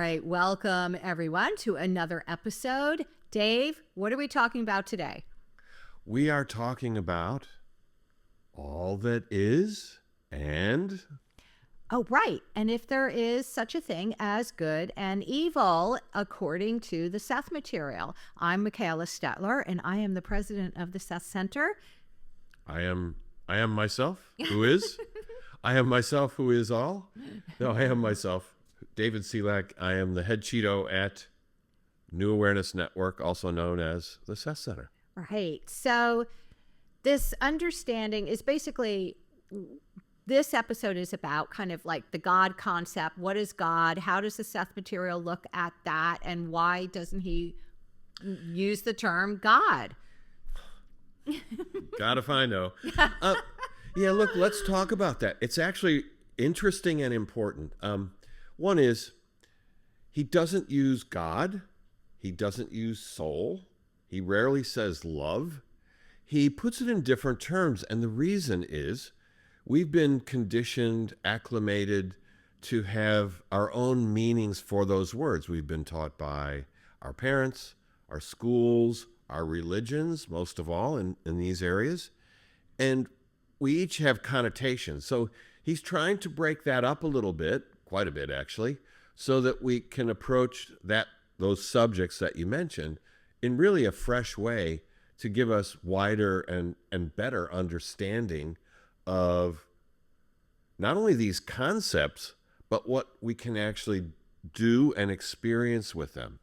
right, welcome everyone to another episode. Dave, what are we talking about today? We are talking about all that is and Oh, right. And if there is such a thing as good and evil, according to the Seth material. I'm Michaela Stetler, and I am the president of the Seth Center. I am myself who is. I am myself who is all. No, I am myself. David Selak. I am the head Cheeto at New Awareness Network, also known as the Seth Center. Right. So this understanding is basically, this episode is about kind of like the God concept. What is God? How does the Seth material look at that? And why doesn't he use the term God? God if I know. Yeah, look, let's talk about that. It's actually interesting and important. One is he doesn't use God. He doesn't use soul. He rarely says love. He puts it in different terms. And the reason is we've been conditioned, acclimated to have our own meanings for those words. We've been taught by our parents, our schools, our religions, most of all in these areas. And we each have connotations. So he's trying to break that up a little bit, quite a bit actually, so that we can approach those subjects that you mentioned in really a fresh way to give us wider and better understanding of not only these concepts, but what we can actually do and experience with them.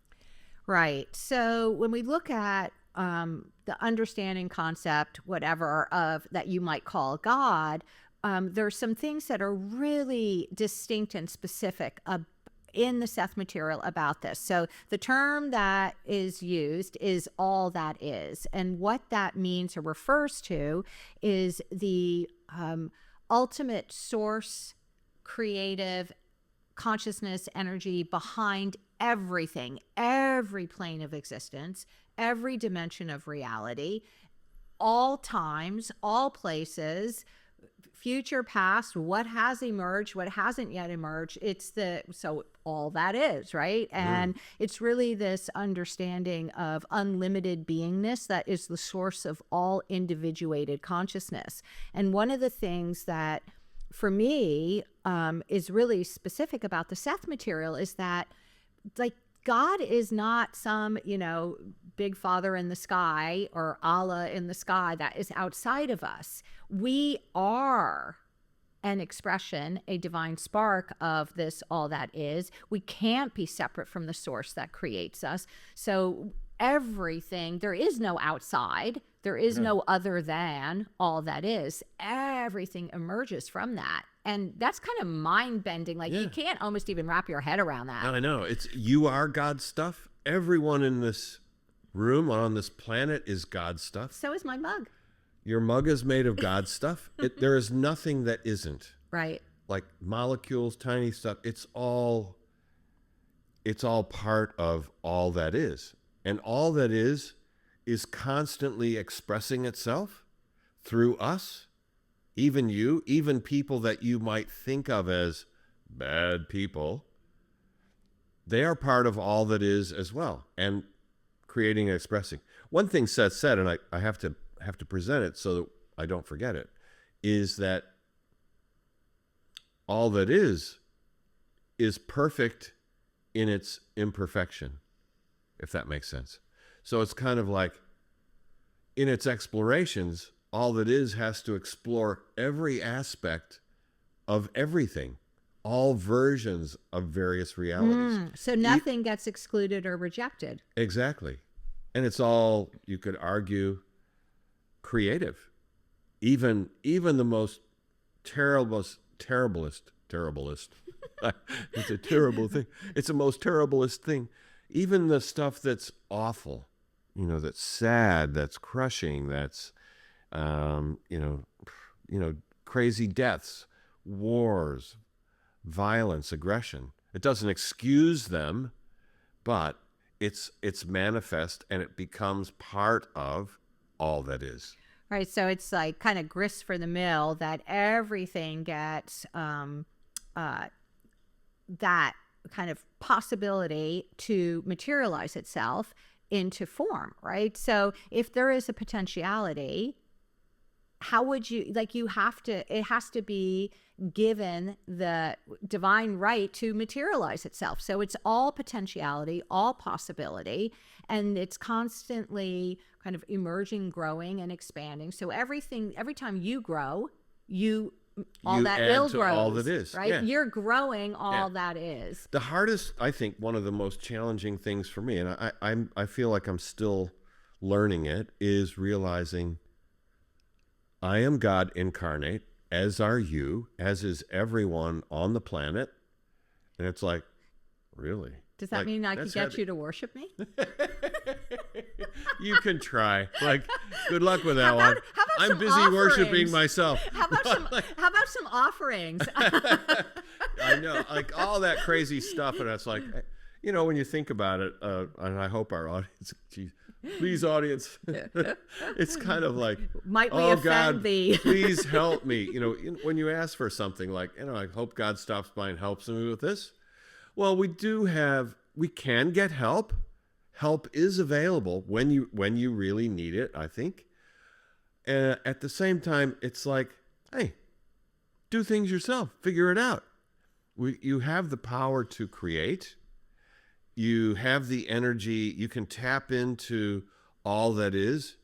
Right. So when we look at the understanding concept, whatever, of that you might call God, there's some things that are really distinct and specific in the Seth material about this. So the term that is used is all that is. And what that means or refers to is the ultimate source, creative consciousness, energy behind everything, every plane of existence, every dimension of reality, all times, all places, future, past, what has emerged, what hasn't yet emerged. So all that is, right? And it's really this understanding of unlimited beingness that is the source of all individuated consciousness. And one of the things that for me is really specific about the Seth material is that, like, God is not some, big father in the sky or Allah in the sky that is outside of us. We are an expression, a divine spark of this all that is. We can't be separate from the source that creates us. So everything, there is no outside, there is no other than all that is. Everything emerges from that. And that's kind of mind-bending. Like, you can't almost even wrap your head around that. I know. You are God stuff. Everyone in this room on this planet is God stuff. So is my mug. Your mug is made of God stuff. There is nothing that isn't. Right. Like molecules, tiny stuff. It's all part of all that is. And all that is constantly expressing itself through us. Even you, even people that you might think of as bad people, they are part of all that is as well, and creating and expressing. One thing Seth said, and I have to present it so that I don't forget it, is that all that is perfect in its imperfection, if that makes sense. So it's kind of like in its explorations, all that is has to explore every aspect of everything, all versions of various realities. So nothing gets excluded or rejected. Exactly. And it's all, you could argue, creative. Even the most terriblest. It's a terrible thing. It's the most terriblest thing. Even the stuff that's awful, that's sad, that's crushing, that's crazy deaths, wars, violence, aggression. It doesn't excuse them, but it's manifest, and it becomes part of all that is. Right. So it's like kind of grist for the mill that everything gets that kind of possibility to materialize itself into form, right? So if there is a potentiality, how would you, like, you have to, it has to be given the divine right to materialize itself. So it's all potentiality, all possibility, and it's constantly kind of emerging, growing, and expanding. So everything, every time you grow, you all You that add will to all grows, that is. right? Yeah. You're growing all Yeah. that is. The hardest, I think, one of the most challenging things for me, and I feel like I'm still learning it, is realizing I am God incarnate, as are you, as is everyone on the planet. And it's like, really? Does that Like, mean I could that's get heavy. you to worship me? You can try. Like, good luck with that How about, one. how about I'm some busy worshiping offerings? myself. How about some offerings? I know, like all that crazy stuff, and it's like, you know, when you think about it, and I hope our audience, geez, please, audience, it's kind of like, Might we oh offend God, thee? please help me. You know, when you ask for something like, you know, I hope God stops by and helps me with this. Well, we can get help. Help is available when you really need it, I think. At the same time, it's like, hey, do things yourself. Figure it out. You have the power to create. You have the energy. You can tap into all that is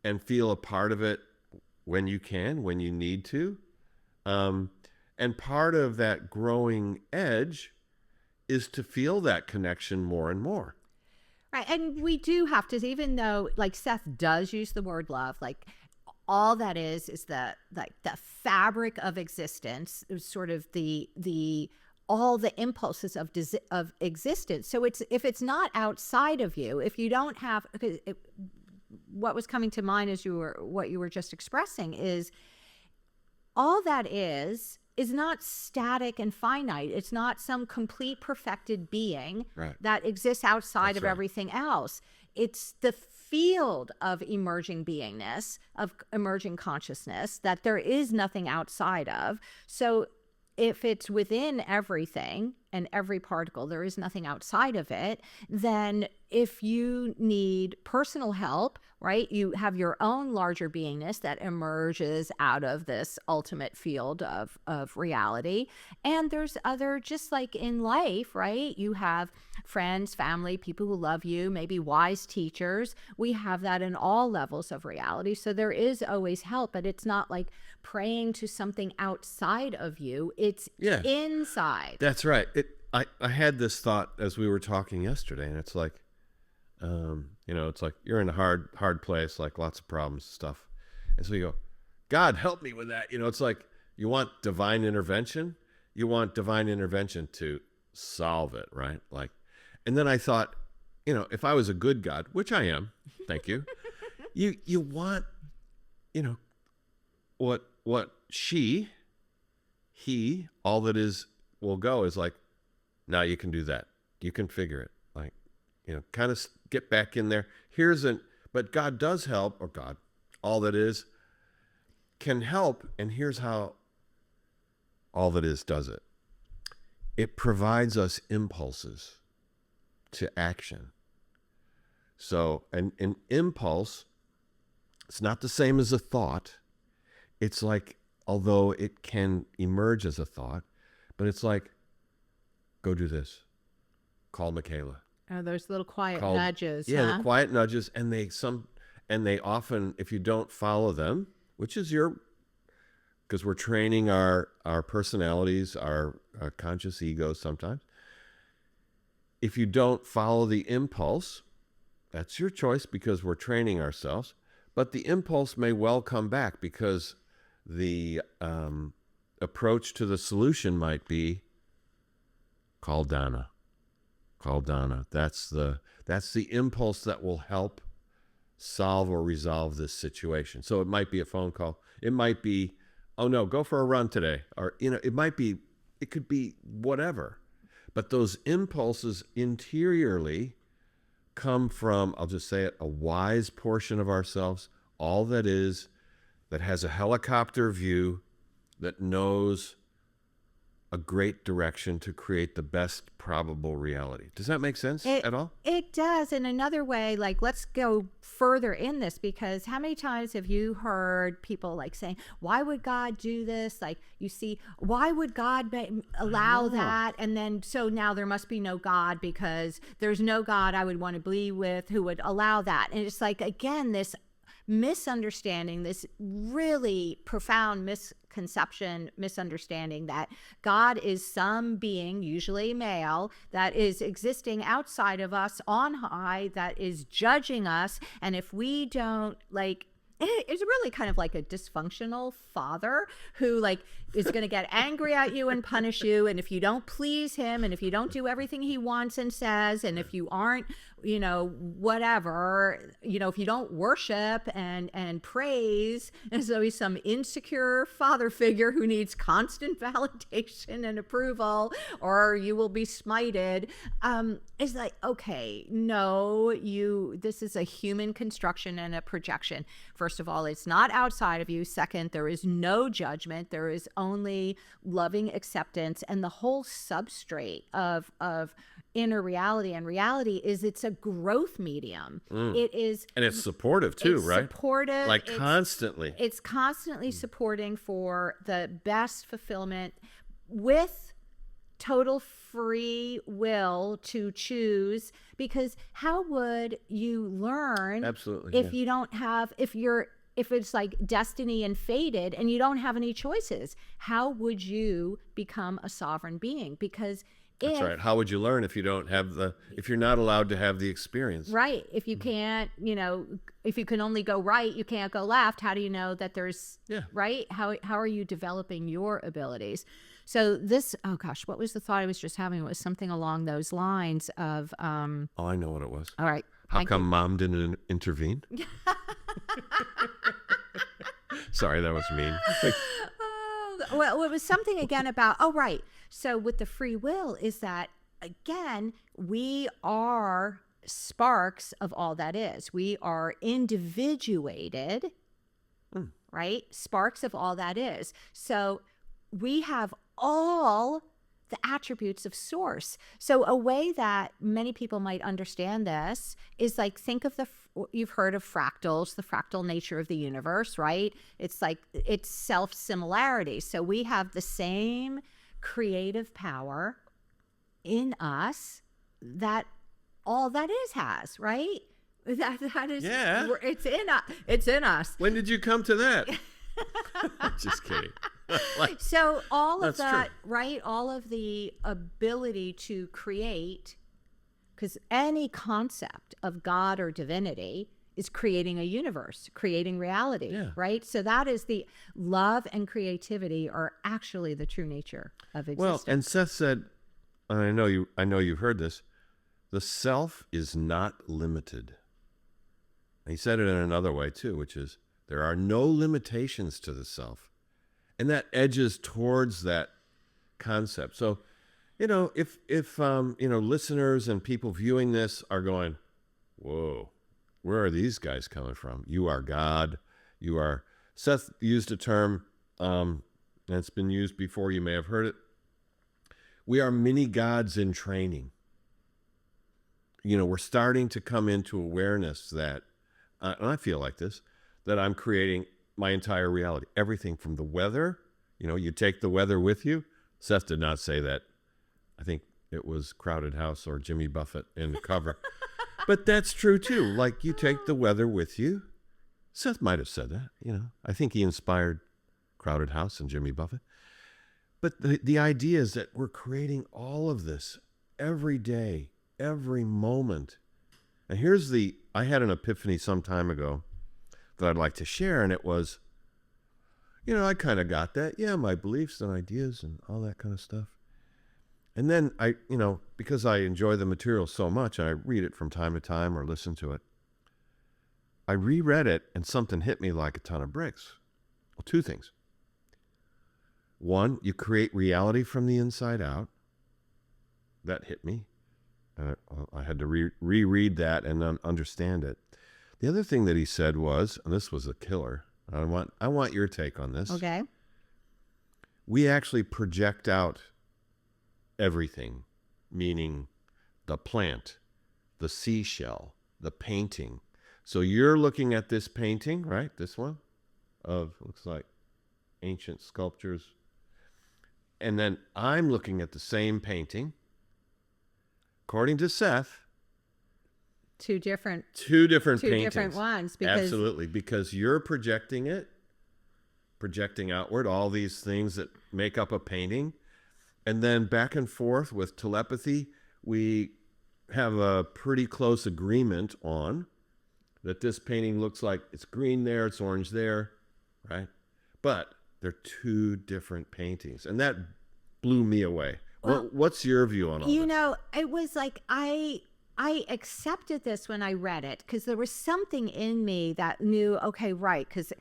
and feel a part of it when you can, when you need to. And part of that growing edge is to feel that connection more and more. Right. And we do have to, even though, like, Seth does use the word love, like, all that is the, like, the fabric of existence, sort of the all the impulses of existence. So it's, if it's not outside of you, if you don't have, what was coming to mind as what you were just expressing is, all that is not static and finite. It's not some complete perfected being Right. that exists outside That's of right. everything else. It's the field of emerging beingness, of emerging consciousness, that there is nothing outside of. So if it's within everything and every particle, there is nothing outside of it, then if you need personal help, right, you have your own larger beingness that emerges out of this ultimate field of reality. And there's other, just like in life, right, you have friends, family, people who love you, maybe wise teachers. We have that in all levels of reality. So there is always help, but it's not like praying to something outside of you. It's Yeah. inside. That's right. I had this thought as we were talking yesterday, and it's like, you know, it's like you're in a hard place, like lots of problems and stuff. And so you go, God, help me with that. You know, it's like you want divine intervention. You want divine intervention to solve it, right? Like, and then I thought, you know, if I was a good God, which I am, thank you, you want, you know, what he, all that is will go is like, now you can do that. You can figure it. Like, you know, kind of get back in there. But God does help, or God, all that is, can help. And here's how all that is does it. It provides us impulses to action. So an impulse, it's not the same as a thought. It's like, although it can emerge as a thought, but it's like, go do this. Call Michaela. Oh, those little quiet nudges. Yeah, huh? the quiet nudges, and they often, if you don't follow them, which is because we're training our personalities, our conscious ego sometimes. If you don't follow the impulse, that's your choice because we're training ourselves. But the impulse may well come back because the approach to the solution might be, call Donna. Call Donna. That's the impulse that will help solve or resolve this situation. So it might be a phone call. It might be, oh no, go for a run today. Or, you know, it could be whatever. But those impulses interiorly come from, I'll just say it, a wise portion of ourselves, all that is, that has a helicopter view, that knows a great direction to create the best probable reality. Does that make sense It at all? it does. In another way, like let's go further in this, because how many times have you heard people like saying, "Why would God do this?" Like you see, why would God I allow know. that? And then so now there must be no God because there's no God I would want to be with who would allow that. And it's like again this misunderstanding, this really profound misunderstanding that God is some being, usually male, that is existing outside of us on high, that is judging us. And if we don't like, it's really kind of like a dysfunctional father who like is going to get angry at you and punish you, and if you don't please him, and if you don't do everything he wants and says, and if you aren't, you know, whatever, you know, if you don't worship and praise, and so he's some insecure father figure who needs constant validation and approval, or you will be smited. It's like, okay, no, this is a human construction and a projection. First of all, it's not outside of you. Second, there is no judgment. There is only loving acceptance, and the whole substrate of inner reality and reality is it's a growth medium. It is, And it's supportive too, it's right? supportive. Like constantly. It's constantly supporting for the best fulfillment with total free will to choose, because how would you learn Absolutely. if you don't have, if it's like destiny and fated and you don't have any choices? How would you become a sovereign being? Because That's right. How would you learn if you don't have if you're not allowed to have the experience? right, if you can't, you know, if you can only go right, you can't go left, how do you know that there's right? How are you developing your abilities? So this, oh gosh, what was the thought I was just having? It was something along those lines of Oh, I know what it was. all right, How come Mom didn't intervene? Sorry, that was mean. well, it was something again about, oh, right. So with the free will is that, again, we are sparks of all that is. We are individuated, right? Sparks of all that is. So we have all the attributes of source. So a way that many people might understand this is like, think of you've heard of fractals, the fractal nature of the universe, right? It's like, it's self-similarity. So we have the same creative power in us that all that is has, right? That is, it's in us. When did you come to that? Just kidding. So all of that, true. right? All of the ability to create, because any concept of God or divinity is creating a universe, creating reality, right? So that is the love and creativity are actually the true nature of existence. Well, and Seth said, and I know you've heard this, the self is not limited. And he said it in another way too, which is there are no limitations to the self. And that edges towards that concept. So, you know, if you know, listeners and people viewing this are going, whoa, where are these guys coming from? You are God. You are, Seth used a term, and it's been used before. You may have heard it. We are mini gods in training. You know, we're starting to come into awareness that, and I feel like this, that I'm creating my entire reality. Everything from the weather, you know, you take the weather with you. Seth did not say that. I think it was Crowded House or Jimmy Buffett in the cover. But that's true too. Like you take the weather with you. Seth might have said that, you know. I think he inspired Crowded House and Jimmy Buffett. But the idea is that we're creating all of this every day, every moment. And I had an epiphany some time ago that I'd like to share, and it was, you know, I kind of got that. Yeah, my beliefs and ideas and all that kind of stuff. And then I, you know, because I enjoy the material so much, and I read it from time to time or listen to it, I reread it and something hit me like a ton of bricks. Well, two things. One, you create reality from the inside out. That hit me. I had to reread that and understand it. The other thing that he said was, and this was a killer, I want your take on this. Okay. We actually project out everything, meaning the plant, the seashell, the painting. So you're looking at this painting, right? This one of, looks like ancient sculptures. And then I'm looking at the same painting. According to Seth, Two different paintings. ones, because Absolutely, because you're projecting outward, all these things that make up a painting. And then back and forth with telepathy, we have a pretty close agreement on that this painting looks like it's green there, it's orange there, right? But they're two different paintings. And that blew me away. Well, What's your view on all this? It was like I accepted this when I read it, because there was something in me that knew, okay, right, because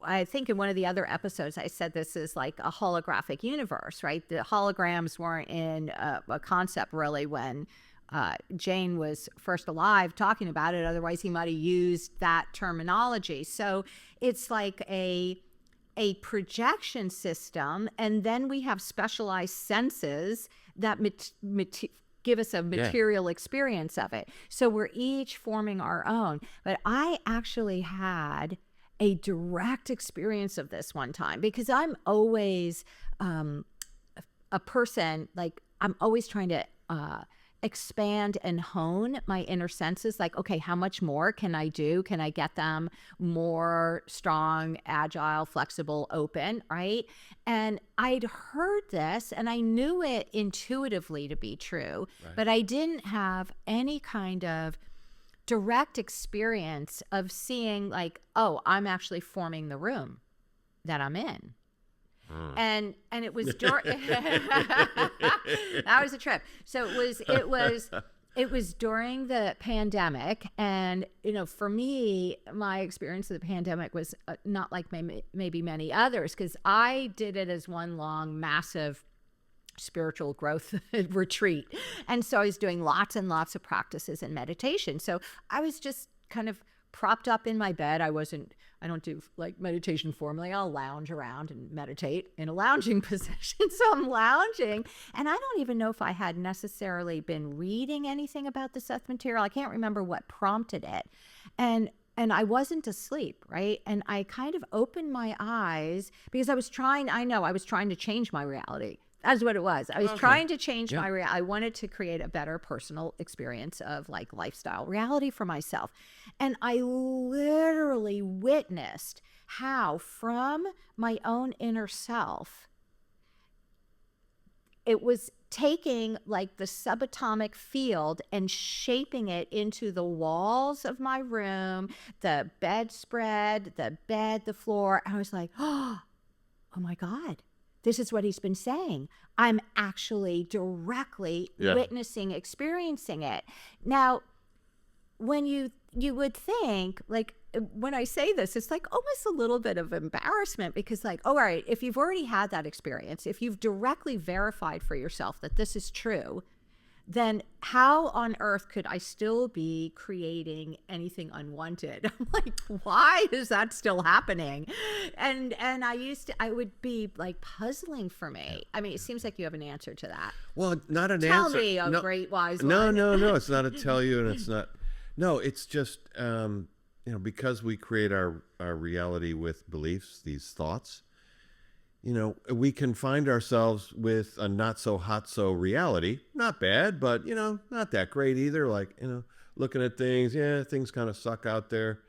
I think in one of the other episodes I said this is like a holographic universe, right? The holograms weren't in a concept really when Jane was first alive talking about it. Otherwise, he might have used that terminology. So it's like a projection system, and then we have specialized senses that give us a material experience of it. So we're each forming our own. But I actually had a direct experience of this one time, because I'm always a person, like I'm always trying to expand and hone my inner senses. Like, okay, how much more can I do? Can I get them more strong, agile, flexible, open, right? And I'd heard this and I knew it intuitively to be true, but I didn't have any kind of direct experience of seeing like, oh, I'm actually forming the room that I'm in. And it was that was a trip. So it was during the pandemic, and for me, my experience of the pandemic was not like maybe many others, because I did it as one long massive spiritual growth retreat, and so I was doing lots and lots of practices and meditation. So I was just kind of propped up in my bed. I don't do like meditation formally. I'll lounge around and meditate in a lounging position. So I'm lounging, and I don't even know if I had necessarily been reading anything about the Seth material. I can't remember what prompted it. And I wasn't asleep, right? And I kind of opened my eyes because I was trying to change my reality. That's what it was. I was trying to change my reality. I wanted to create a better personal experience of like lifestyle reality for myself. And I literally witnessed how from my own inner self, it was taking like the subatomic field and shaping it into the walls of my room, the bedspread, the bed, the floor. And I was like, oh my God. This is what he's been saying. I'm actually directly witnessing, experiencing it. Now, when you would think, like, when I say this, it's like almost a little bit of embarrassment, because like, all right, if you've already had that experience, if you've directly verified for yourself that this is true, then how on earth could I still be creating anything unwanted? I'm like, why is that still happening? And I would be like puzzling for me. I mean, it seems like you have an answer to that. Well, not an Tell answer. me, no, great wise no, one. No. It's not a tell you, and it's not. No, it's just because we create our reality with beliefs, these thoughts. We can find ourselves with a not so hot so reality. Not bad, but not that great either. Like looking at things, things kind of suck out there.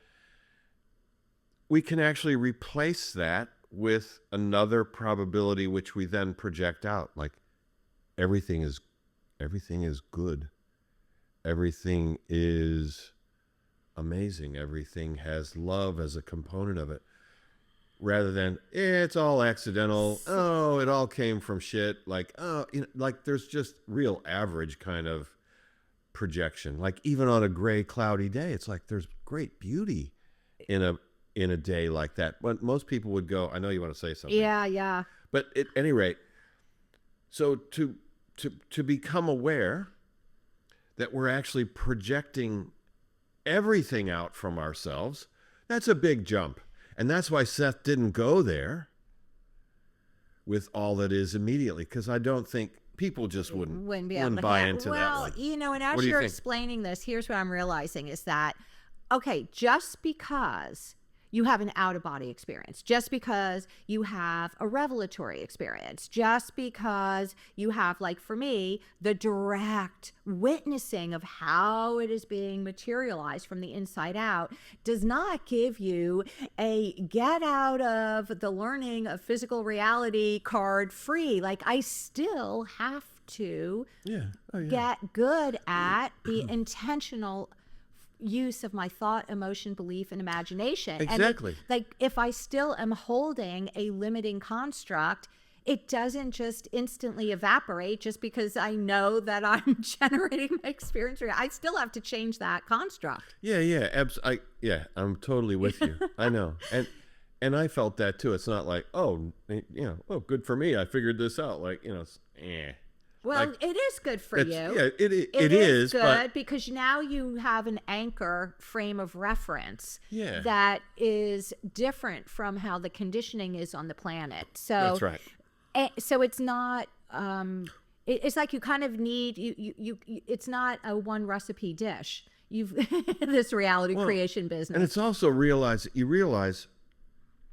We can actually replace that with another probability, which we then project out. Like everything is good. Everything is amazing. Everything has love as a component of it. Rather than, it's all accidental. Oh, it all came from shit. Like, like there's just real average kind of projection. Like even on a gray, cloudy day, it's like there's great beauty in a day like that. But most people would go, I know you want to say something. Yeah. But at any rate, so to become aware that we're actually projecting everything out from ourselves, that's a big jump. And that's why Seth didn't go there with all that is immediately, because I don't think people just Wouldn't be able to buy into that well, one. you know, and What as do you you're think? explaining this, here's what I'm realizing is that, okay, just because you have an out of body experience, just because you have a revelatory experience, just because you have, like for me, the direct witnessing of how it is being materialized from the inside out, does not give you a get out of the learning of physical reality card free. Like, I still have to Yeah. Oh yeah. get good at the intentional use of my thought, emotion, belief, and imagination. Exactly. And like if I still am holding a limiting construct, it doesn't just instantly evaporate just because I know that I'm generating my experience. I still have to change that construct. Yeah, yeah, I'm totally with you. I know, and I felt that too. It's not like, oh, oh, good for me. I figured this out. Like, Well, like it is good for it's you. yeah, It it is is, but good because now you have an anchor frame of reference yeah, that is different from how the conditioning is on the planet. that's right. So it's not it's like you kind of need it's not a one recipe dish. You've this reality Well, creation and business. it's also you realize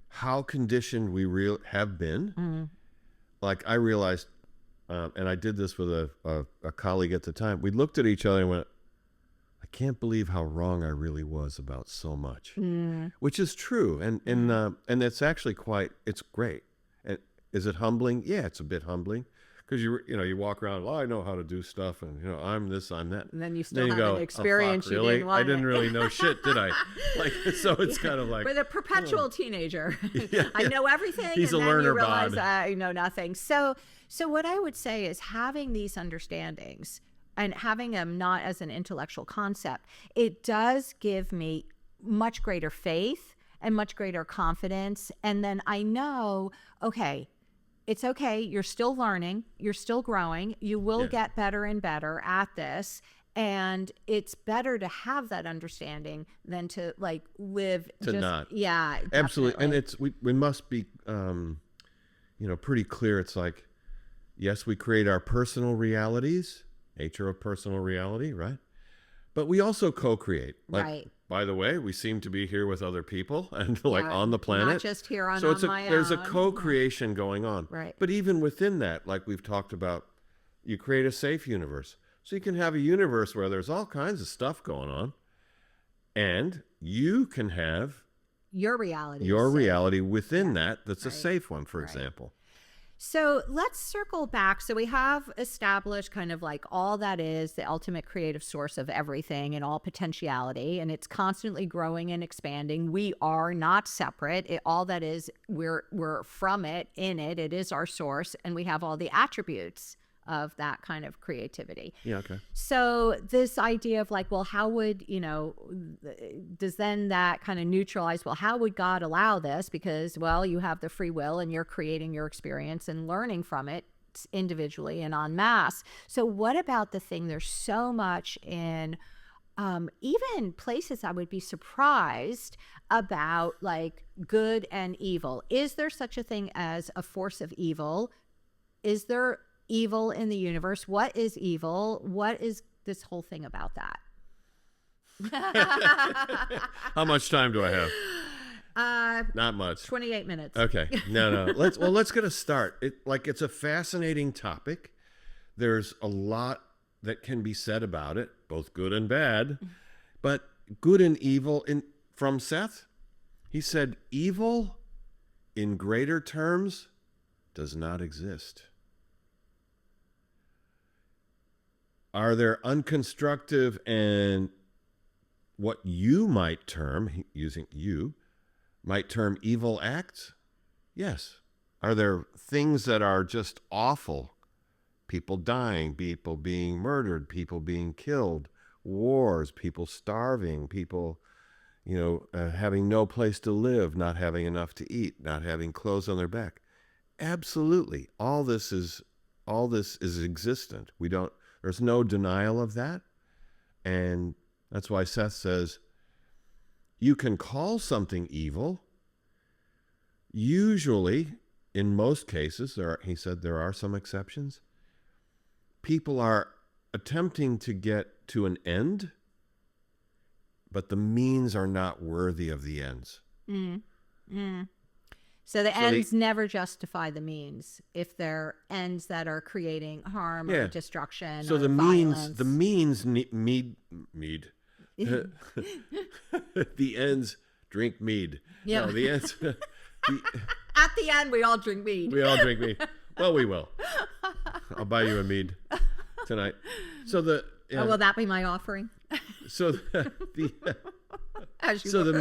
how conditioned we have been. Like I realized, and I did this with a colleague at the time. We looked at each other and went, I can't believe how wrong I really was about so much, which is true. And it's actually it's great. And is it humbling? Yeah, it's a bit humbling because you walk around, well, I know how to do stuff, and I'm this, I'm that. And then you And still have go, an experience oh, fuck, you really? didn't want. I didn't really know shit, did I? Like, so it's kind of like With a perpetual teenager. Yeah, I know everything, He's and a then you learner, realize Bod. I know nothing. So what I would say is having these understandings and having them not as an intellectual concept, it does give me much greater faith and much greater confidence. And then I know, okay, it's okay. You're still learning. You're still growing. You will Yeah. get better and better at this. And it's better to have that understanding than to like live To just, not. yeah, Absolutely. And definitely. we must be, pretty clear. It's like, yes, we create our personal realities, nature of personal reality, right? But we also co-create. Like, Right. by the way, we seem to be here with other people and like Yeah, on the planet. not just here on, So on my there's a own. co-creation going on. Right. But even within that, like we've talked about, you create a safe universe. So you can have a universe where there's all kinds of stuff going on, and you can have Your reality. your is safe. reality within that's a Right. safe one, for Right. example. So let's circle back. So we have established kind of like all that is the ultimate creative source of everything and all potentiality, and it's constantly growing and expanding. We are not separate. All that is, we're from it, in it. It is our source, and we have all the attributes of that kind of creativity. Yeah, okay. So this idea of like, well, how would, does then that kind of neutralize, well, how would God allow this? Because, well, you have the free will and you're creating your experience and learning from it individually and en masse. So what about the thing? There's so much in even places I would be surprised about, like good and evil. Is there such a thing as a force of evil? Is there evil in the universe? What is evil? What is this whole thing about that? How much time do I have? Not much. 28 minutes. Okay. No. Let's get a start. It's a fascinating topic. There's a lot that can be said about it, both good and bad. But good and evil from Seth, he said evil in greater terms does not exist. Are there unconstructive and what you might term, using you, might term evil acts? Yes. Are there things that are just awful? People dying, people being murdered, people being killed, wars, people starving, people, having no place to live, not having enough to eat, not having clothes on their back. Absolutely. All this is existent. There's no denial of that. And that's why Seth says, you can call something evil. Usually, in most cases, he said there are some exceptions. people are attempting to get to an end, but the means are not worthy of the ends. Mm. Mm. So the So ends never justify the means if they're ends that are creating harm or destruction so or the violence. means mead. The ends drink mead. Yeah. No, the ends. At the end, we all drink mead. We all drink mead. Well, we will. I'll buy you a mead tonight. So will that be my offering? So the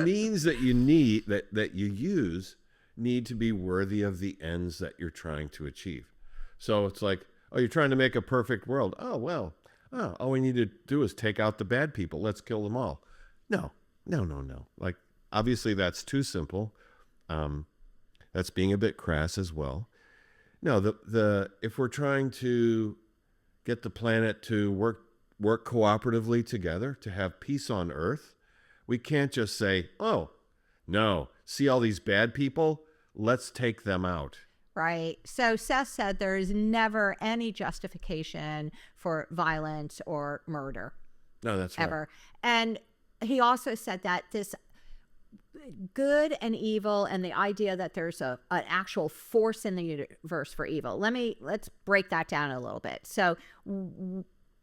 means that you need that you use need to be worthy of the ends that you're trying to achieve. So it's like, oh, you're trying to make a perfect world. Oh, well, all we need to do is take out the bad people. Let's kill them all. No. Like, obviously that's too simple. That's being a bit crass as well. No, if we're trying to get the planet to work cooperatively together to have peace on Earth, we can't just say, oh, no, see all these bad people? Let's take them out. Right. So Seth said there is never any justification for violence or murder. No, that's ever. right. And he also said that this good and evil and the idea that there's an actual force in the universe for evil. Let's break that down a little bit. So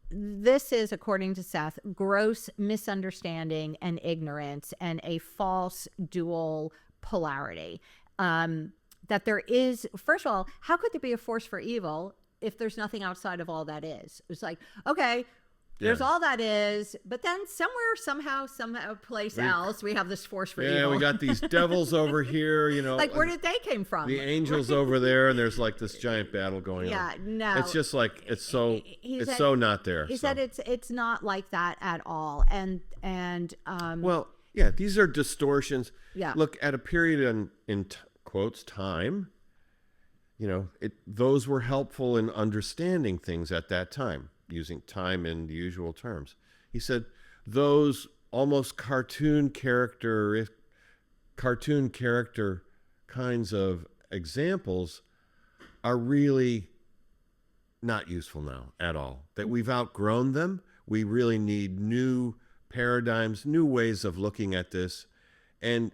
this is, according to Seth, gross misunderstanding and ignorance and a false dual polarity. That there is, first of all, how could there be a force for evil if there's nothing outside of all that is? It's like, okay, there's all that is, but then somewhere, somehow, place else, we have this force for evil. Yeah, we got these devils over here, Like, where did they came from? The angels over there, and there's like this giant battle going on. Yeah, no. It's just like, it's so not there. He said it's not like that at all. Well, yeah, these are distortions. Yeah. Look, at a period in quotes, time, those were helpful in understanding things at that time, using time in the usual terms. He said those almost cartoon character kinds of examples are really not useful now at all. That we've outgrown them. We really need new paradigms, new ways of looking at this. And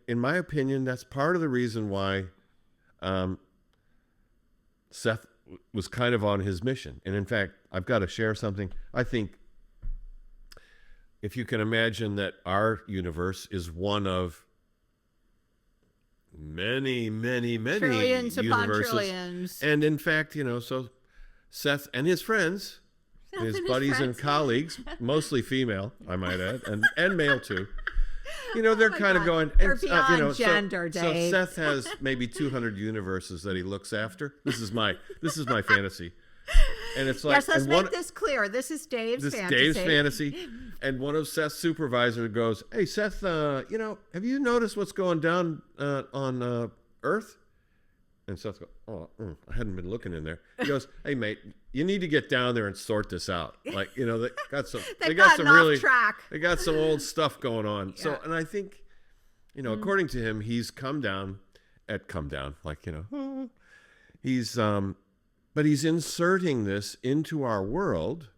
in my opinion, that's part of the reason why Seth was kind of on his mission. And in fact, I've got to share something. I think if you can imagine that our universe is one of many, many, many trillions universes. Upon trillions. And in fact, so Seth and his friends, his buddies and colleagues, mostly female, I might add, and male too. They're kind of going. They're beyond gender, Dave. So Seth has maybe 200 universes that he looks after. This is my fantasy, and it's like, yes. Let's make this clear. This is Dave's fantasy. And one of Seth's supervisors goes, "Hey, Seth, have you noticed what's going down on Earth?" And Seth goes, "Oh, I hadn't been looking in there." He goes, "Hey, mate, you need to get down there and sort this out. Like, they got some, they got some really, they got some old stuff going on." Yeah. So, and I think, according to him, he's come down, like, he's, but he's inserting this into our world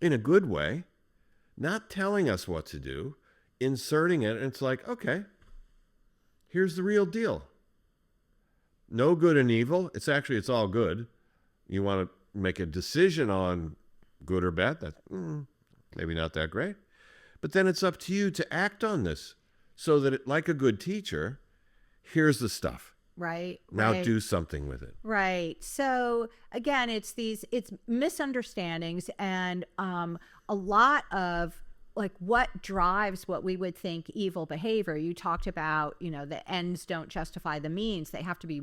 in a good way, not telling us what to do, inserting it. And it's like, okay, here's the real deal. No good and evil. It's all good. You want to make a decision on good or bad. That's maybe not that great. But then it's up to you to act on this so that, like a good teacher, here's the stuff. Right. Now do something with it. Right. So again, it's misunderstandings and a lot of like what drives what we would think evil behavior. You talked about, the ends don't justify the means. They have to be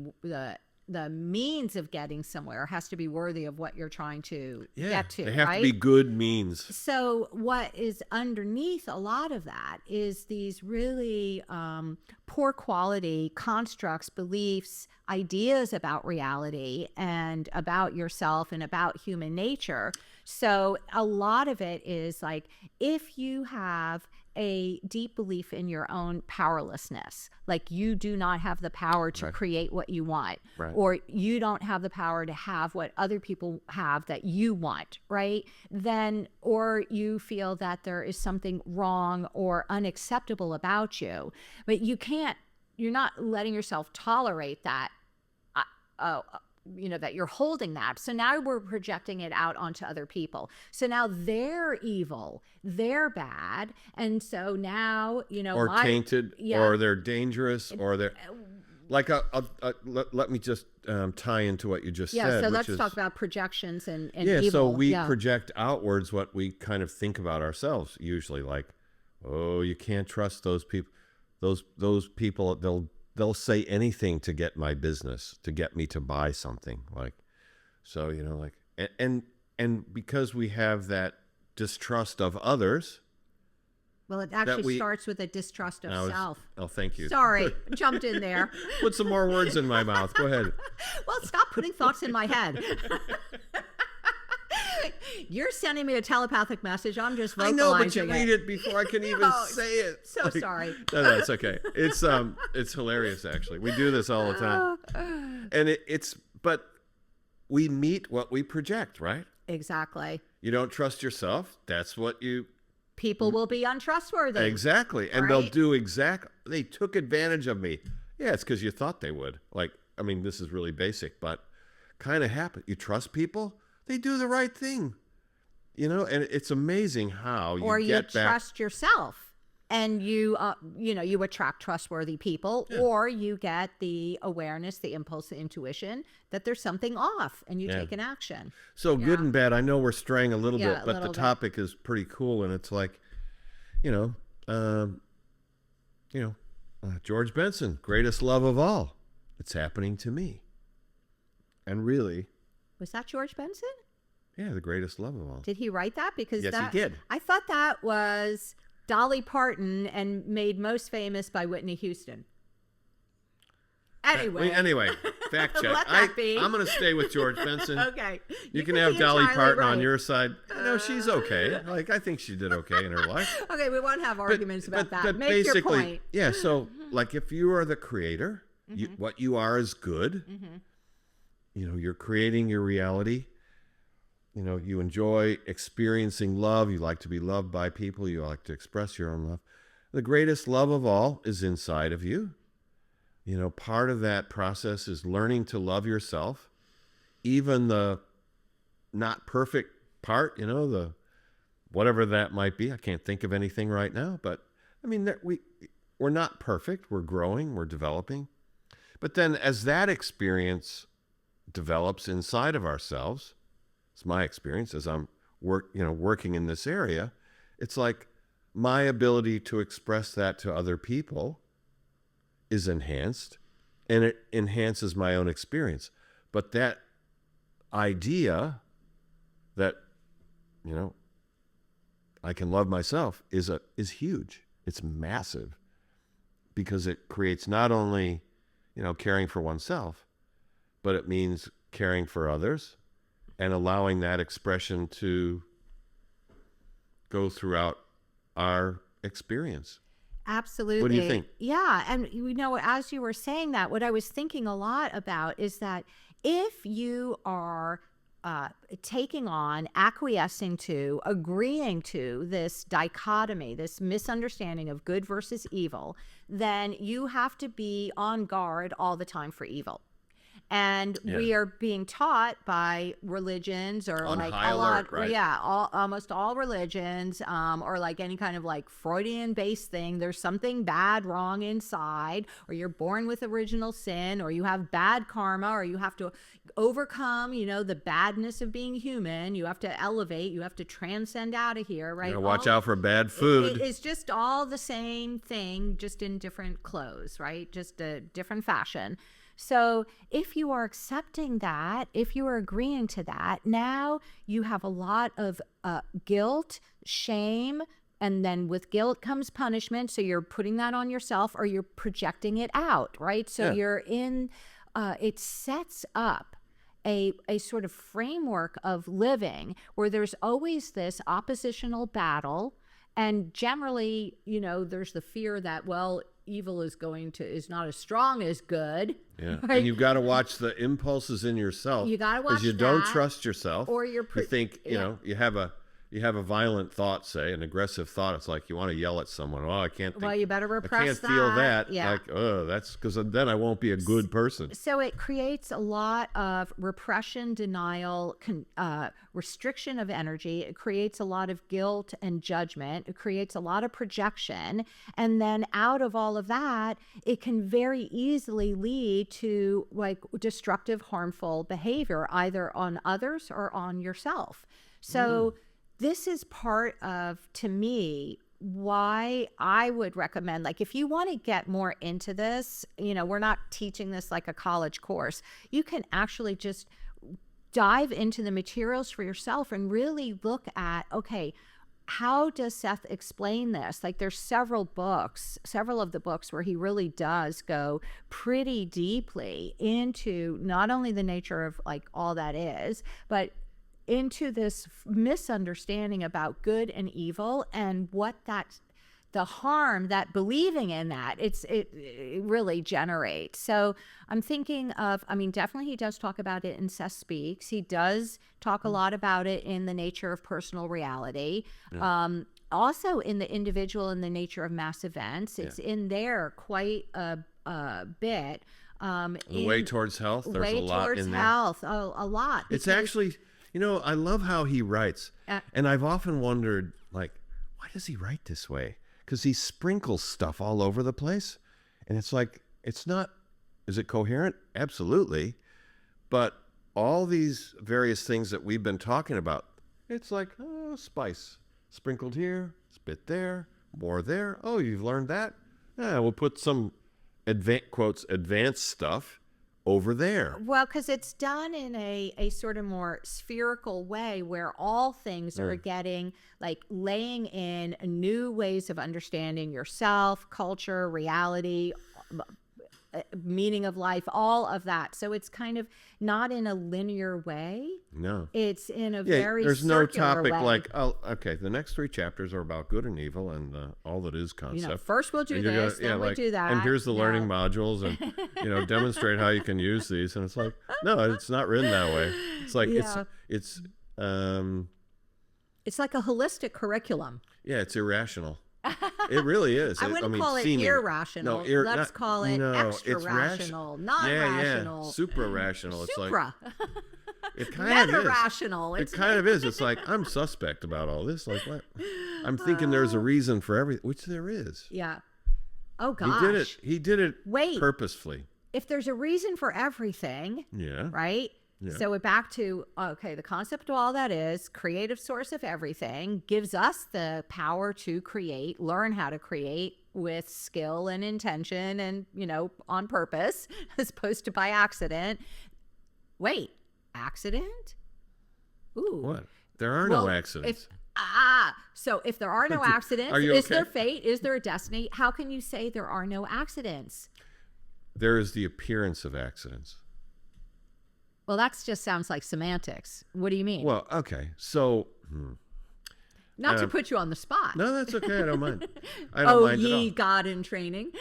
the means of getting somewhere has to be worthy of what you're trying to get to. They have to be good means. So what is underneath a lot of that is these really poor quality constructs, beliefs, ideas about reality and about yourself and about human nature. So a lot of it is like, if you have a deep belief in your own powerlessness. Like you do not have the power to Right. create what you want, Right. or you don't have the power to have what other people have that you want, right? Then, or you feel that there is something wrong or unacceptable about you, but you're not letting yourself tolerate that, uh, uh, that you're holding that. So now we're projecting it out onto other people. So now they're evil, they're bad. And so now, Or tainted, yeah. or they're dangerous, or they're like, let me just tie into what you just said. So which let's is, talk about projections and yeah, evil. so we project outwards what we kind of think about ourselves, usually, like, oh, you can't trust those people. Those people, they'll say anything to get my business, to get me to buy something. Like, so, like, and because we have that distrust of others. Well, it actually starts with a distrust of self. Oh, thank you. Sorry, jumped in there. Put some more words in my mouth. Go ahead. Well, stop putting thoughts in my head. You're sending me a telepathic message. I'm just vocalizing it. I know, but you read it before I can even say it. So sorry. No, it's okay. It's hilarious, actually. We do this all the time. And but we meet what we project, right? Exactly. You don't trust yourself. That's what people will be untrustworthy. Exactly. And they'll do they took advantage of me. Yeah, it's because you thought they would. Like, I mean, this is really basic, but kind of happen. You trust people, they do the right thing. And it's amazing how you trust yourself, and you attract trustworthy people, or you get the awareness, the impulse, the intuition that there's something off, and you take an action. So good and bad. I know we're straying a little bit, but the topic is pretty cool, and it's like, George Benson, greatest love of all. It's happening to me. And really, was that George Benson? Yeah, the greatest love of all. Did he write that? Because yes, he did. I thought that was Dolly Parton and made most famous by Whitney Houston. Anyway, fact check. Let that be. I'm going to stay with George Benson. Okay. You can have Dolly Parton on your side. She's okay. Like, I think she did okay in her life. Okay, we won't have arguments about that. But Make your point. Yeah, so like if you are the creator, what you are is good. You're creating your reality. You enjoy experiencing love. You like to be loved by people. You like to express your own love. The greatest love of all is inside of you. Part of that process is learning to love yourself, even the not perfect part, the whatever that might be. I can't think of anything right now, but I mean, we're not perfect. We're growing, we're developing. But then as that experience develops inside of ourselves, it's my experience as I'm working in this area, it's like my ability to express that to other people is enhanced, and it enhances my own experience. But that idea that I can love myself is huge. It's massive, because it creates not only caring for oneself, but it means caring for others and allowing that expression to go throughout our experience. Absolutely. What do you think? Yeah. And, as you were saying that, what I was thinking a lot about is that if you are taking on, acquiescing to, agreeing to this dichotomy, this misunderstanding of good versus evil, then you have to be on guard all the time for evil. And we are being taught by religions, or on like high alert, right? Yeah, almost all religions, or like any kind of like Freudian based thing. There's something bad, wrong inside, or you're born with original sin, or you have bad karma, or you have to overcome, the badness of being human. You have to elevate. You have to transcend out of here, right? Watch out for bad food. It's just all the same thing, just in different clothes, right? Just a different fashion. So if you are accepting that, if you are agreeing to that, now you have a lot of guilt, shame, and then with guilt comes punishment. So you're putting that on yourself, or you're projecting it out, right? So you're in, it sets up a sort of framework of living where there's always this oppositional battle, And generally, there's the fear that, well, evil is not as strong as good. Yeah. Right? And you've got to watch the impulses in yourself. You got to watch because you don't trust yourself. Or you think, you have a violent thought, say an aggressive thought. It's like you want to yell at someone. Oh, I can't think. Well, you better repress I can't feel that. Yeah. Like, oh, that's because then I won't be a good person. So it creates a lot of repression, denial, restriction of energy. It creates a lot of guilt and judgment. It creates a lot of projection. And then out of all of that, it can very easily lead to like destructive, harmful behavior, either on others or on yourself. So this is part of, to me, why I would recommend, like, if you want to get more into this, we're not teaching this like a college course. You can actually just dive into the materials for yourself and really look at, okay, how does Seth explain this? Like, there's several of the books where he really does go pretty deeply into not only the nature of like all that is, but into this misunderstanding about good and evil and what the harm that believing in that it really generates. So I'm thinking of, definitely he does talk about it in Seth Speaks. He does talk a lot about it in The Nature of Personal Reality. Yeah. Also in The Individual and the Nature of Mass Events. It's in there quite a bit. The Way Towards Health. There's a lot in there. A lot. It's actually, I love how he writes. And I've often wondered, like, why does he write this way? Because he sprinkles stuff all over the place. And it's like, is it coherent? Absolutely. But all these various things that we've been talking about, it's like, spice. Sprinkled here, spit there, more there. Oh, you've learned that? Yeah, we'll put some, advanced stuff over there. Well, because it's done in a sort of more spherical way where all things are getting, like, laying in new ways of understanding yourself, culture, reality, meaning of life, all of that. So it's kind of not in a linear way. No. It's in a very there's no topic way. like, the next 3 chapters are about good and evil and all that is concept. First we'll do this, then we'll do that. And here's the learning modules and, demonstrate how you can use these. And it's like, no, it's not written that way. It's like, it's like a holistic curriculum. Yeah, it's irrational. It really is. I wouldn't call it irrational. No, let's call it extra rational, non-rational. Super rational. It's supra. Like it kind of is. Rational. It kind of is. It's like, I'm suspect about all this. Like, what? I'm thinking there's a reason for everything, which there is. Yeah. Oh gosh. He did it purposefully. If there's a reason for everything, right? Yeah. So we're back to, the concept of all that is creative source of everything, gives us the power to create, learn how to create with skill and intention and, on purpose, as opposed to by accident. Wait, accident? Ooh. What? There are no accidents. So if there are no accidents, is there fate? Is there a destiny? How can you say there are no accidents? There is the appearance of accidents. Well, that just sounds like semantics. What do you mean? Well, okay. So, not to put you on the spot. No, that's okay. I don't mind. I don't mind at all. God in training.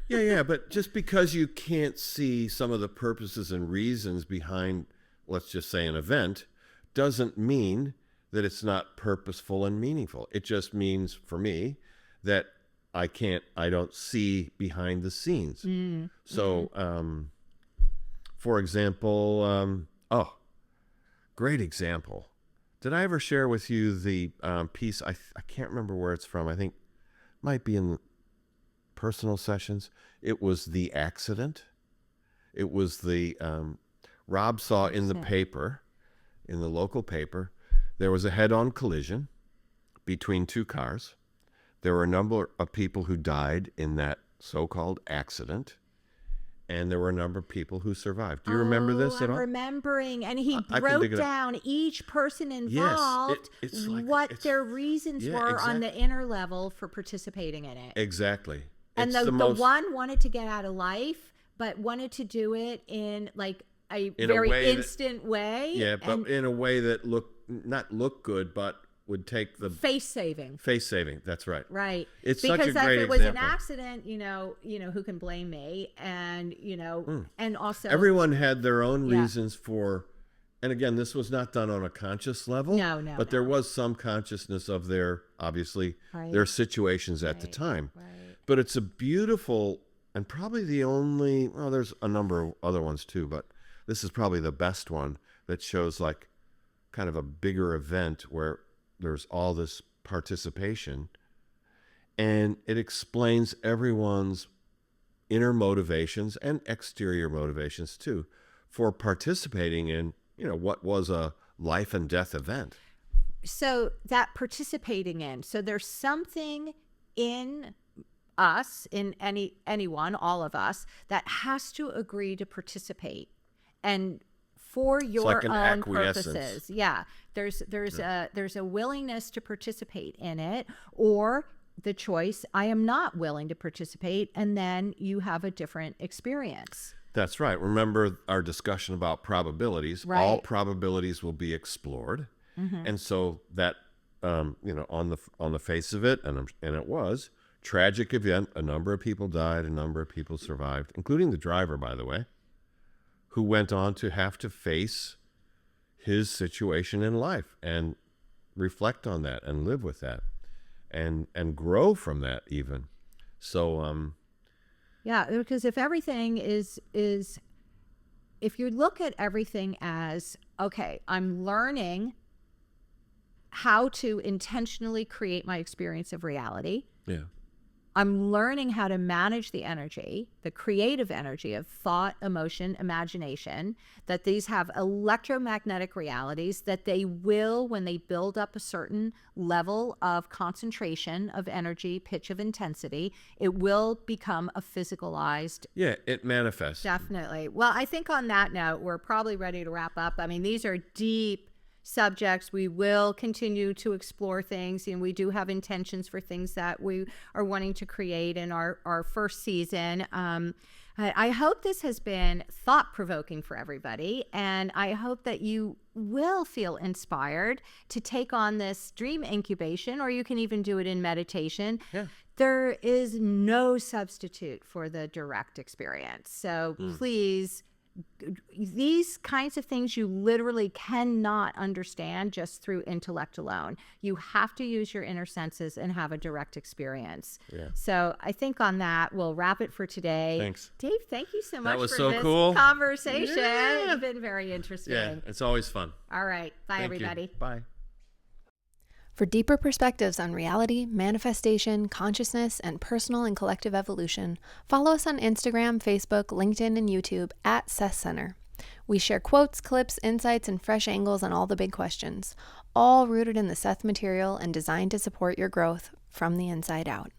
Yeah. But just because you can't see some of the purposes and reasons behind, let's just say, an event, doesn't mean that it's not purposeful and meaningful. It just means, for me, that I don't see behind the scenes. So, for example, great example. Did I ever share with you the piece? I can't remember where it's from. I think it might be in personal sessions. It was The Accident. It was the Rob saw in the paper, in the local paper, there was a head-on collision between 2 cars. There were a number of people who died in that so-called accident. And there were a number of people who survived. Do you remember this at all? I'm remembering. And he broke down each person involved, what their reasons were on the inner level for participating in it. Exactly. And the one wanted to get out of life, but wanted to do it in like a very instant way. Yeah, but in a way that not looked good, but would take the face saving. face saving. That's right. Right. It's because such a great if it was example. an accident, who can blame me? And, and also Everyone had their own Yeah. reasons for, and again, this was not done on a conscious level. No, But there was some consciousness of obviously, Right. their situations at the Right. time. Right. But it's a beautiful, and probably the only, well, there's a number of other ones too, but this is probably the best one that shows like kind of a bigger event where there's all this participation, and it explains everyone's inner motivations and exterior motivations too for participating in, what was a life and death event. So that participating in, so there's something in us, in anyone, all of us, that has to agree to participate, and for your like an own acquiescence. purposes. Yeah, there's a willingness to participate in it, or the choice, I am not willing to participate, and then you have a different experience. That's right. Remember our discussion about probabilities. Right. All probabilities will be explored, and so that on the face of it, and it was tragic event. A number of people died. A number of people survived, including the driver, by the way, who went on to have to face his situation in life and reflect on that and live with that and grow from that even. So Yeah, because if everything is if you look at everything as, okay, I'm learning how to intentionally create my experience of reality. yeah. I'm learning how to manage the energy, the creative energy of thought, emotion, imagination, that these have electromagnetic realities, that they will, when they build up a certain level of concentration of energy, pitch of intensity, it will become a physicalized. Yeah, it manifests. Definitely. Well, I think on that note, we're probably ready to wrap up. I mean, these are deep subjects. We will continue to explore things, and we do have intentions for things that we are wanting to create in our first season. I hope this has been thought-provoking for everybody, and I hope that you will feel inspired to take on this dream incubation, or you can even do it in meditation. Yeah. There is no substitute for the direct experience. So please, these kinds of things you literally cannot understand just through intellect alone. You have to use your inner senses and have a direct experience. Yeah. So I think on that, we'll wrap it for today. Thanks. Dave, thank you so much was for so this cool. conversation. Yeah. It's been very interesting. Yeah, it's always fun. All right. Bye, Thank everybody. you. Bye. For deeper perspectives on reality, manifestation, consciousness, and personal and collective evolution, follow us on Instagram, Facebook, LinkedIn, and YouTube at Seth Center. We share quotes, clips, insights, and fresh angles on all the big questions, all rooted in the Seth material and designed to support your growth from the inside out.